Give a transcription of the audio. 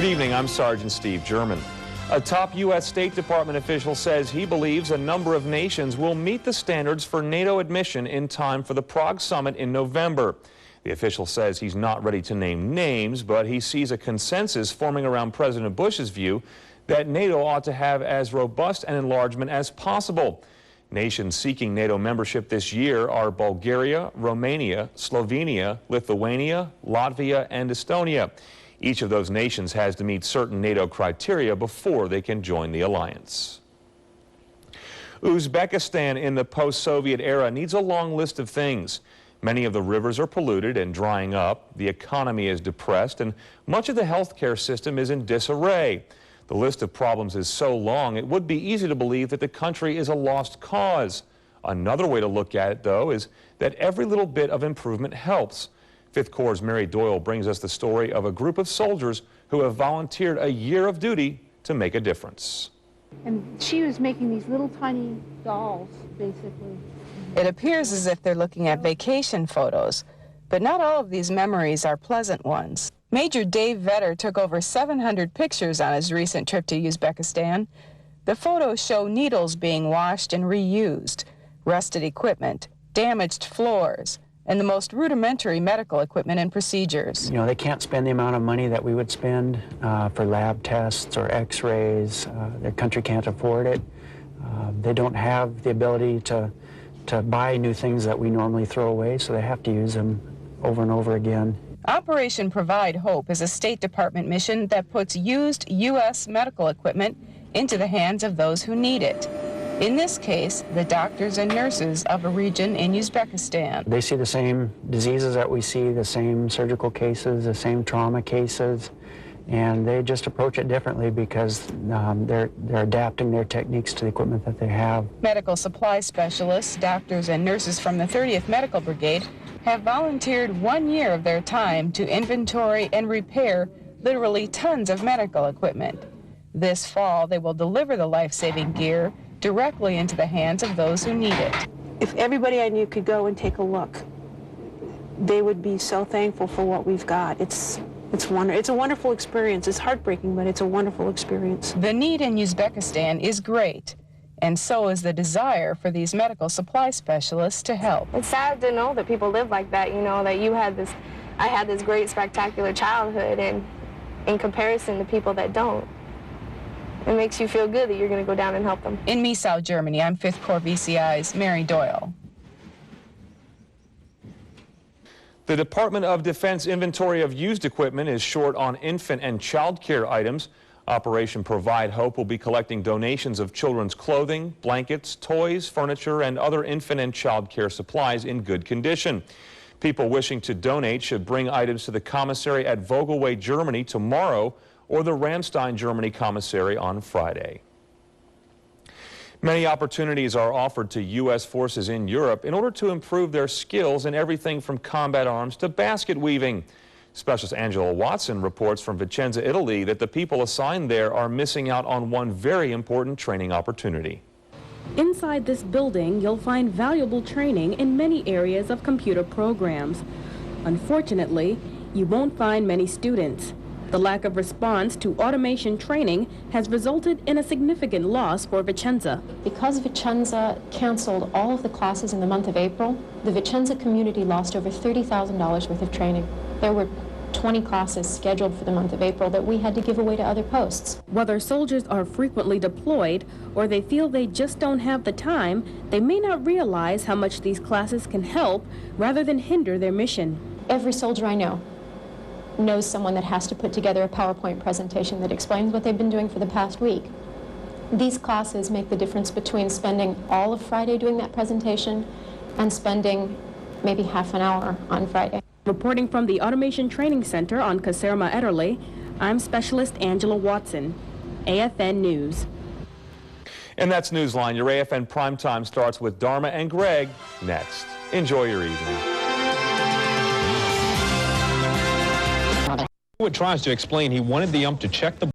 evening, I'm Sergeant Steve German. A top U.S. State Department official says he believes a number of nations will meet the standards for NATO admission in time for the Prague summit in November. The official says he's not ready to name names, but he sees a consensus forming around President Bush's view that NATO ought to have as robust an enlargement as possible. Nations seeking NATO membership this year are Bulgaria, Romania, Slovenia, Lithuania, Latvia, and Estonia. Each of those nations has to meet certain NATO criteria before they can join the alliance. Uzbekistan in the post-Soviet era needs a long list of things. Many of the rivers are polluted and drying up, the economy is depressed, and much of the healthcare system is in disarray. The list of problems is so long, it would be easy to believe that the country is a lost cause. Another way to look at it, though, is that every little bit of improvement helps. 5th Corps' Mary Doyle brings us the story of a group of soldiers who have volunteered a year of duty to make a difference. And she was making these little tiny dolls, basically. It appears as if they're looking at vacation photos, but not all of these memories are pleasant ones. Major Dave Vetter took over 700 pictures on his recent trip to Uzbekistan. The photos show needles being washed and reused, rusted equipment, damaged floors, and the most rudimentary medical equipment and procedures. You know, they can't spend the amount of money that we would spend for lab tests or x-rays. Their country can't afford it. They don't have the ability to buy new things that we normally throw away, so they have to use them over and over again. Operation Provide Hope is a State Department mission that puts used U.S. medical equipment into the hands of those who need it. In this case, the doctors and nurses of a region in Uzbekistan. They see the same diseases that we see, the same surgical cases, the same trauma cases, and they just approach it differently because they're adapting their techniques to the equipment that they have. Medical supply specialists, doctors, and nurses from the 30th Medical Brigade have volunteered 1 year of their time to inventory and repair literally tons of medical equipment. This fall, they will deliver the life-saving gear directly into the hands of those who need it. If everybody I knew could go and take a look, they would be so thankful for what we've got. It's a wonderful experience. It's heartbreaking, but it's a wonderful experience. The need in Uzbekistan is great, and so is the desire for these medical supply specialists to help. It's sad to know that people live like that, you know, that I had this great, spectacular childhood, and in comparison to people that don't, it makes you feel good that you're going to go down and help them. In Misau, Germany, I'm 5th Corps VCI's Mary Doyle. The Department of Defense inventory of used equipment is short on infant and child care items. Operation Provide Hope will be collecting donations of children's clothing, blankets, toys, furniture, and other infant and child care supplies in good condition. People wishing to donate should bring items to the commissary at Vogelway, Germany tomorrow, or the Ramstein, Germany commissary on Friday. Many opportunities are offered to U.S. forces in Europe in order to improve their skills in everything from combat arms to basket weaving. Specialist Angela Watson reports from Vicenza, Italy, that the people assigned there are missing out on one very important training opportunity. Inside this building, you'll find valuable training in many areas of computer programs. Unfortunately, you won't find many students. The lack of response to automation training has resulted in a significant loss for Vicenza. Because Vicenza canceled all of the classes in the month of April, the Vicenza community lost over $30,000 worth of training. There were 20 classes scheduled for the month of April that we had to give away to other posts. Whether soldiers are frequently deployed or they feel they just don't have the time, they may not realize how much these classes can help rather than hinder their mission. Every soldier I know knows someone that has to put together a PowerPoint presentation that explains what they've been doing for the past week. These classes make the difference between spending all of Friday doing that presentation and spending maybe half an hour on Friday. Reporting from the Automation Training Center on Caserma, Italy, I'm Specialist Angela Watson, AFN News. And that's Newsline. Your AFN Primetime starts with Dharma and Greg next. Enjoy your evening. Tries to explain he wanted the ump to check the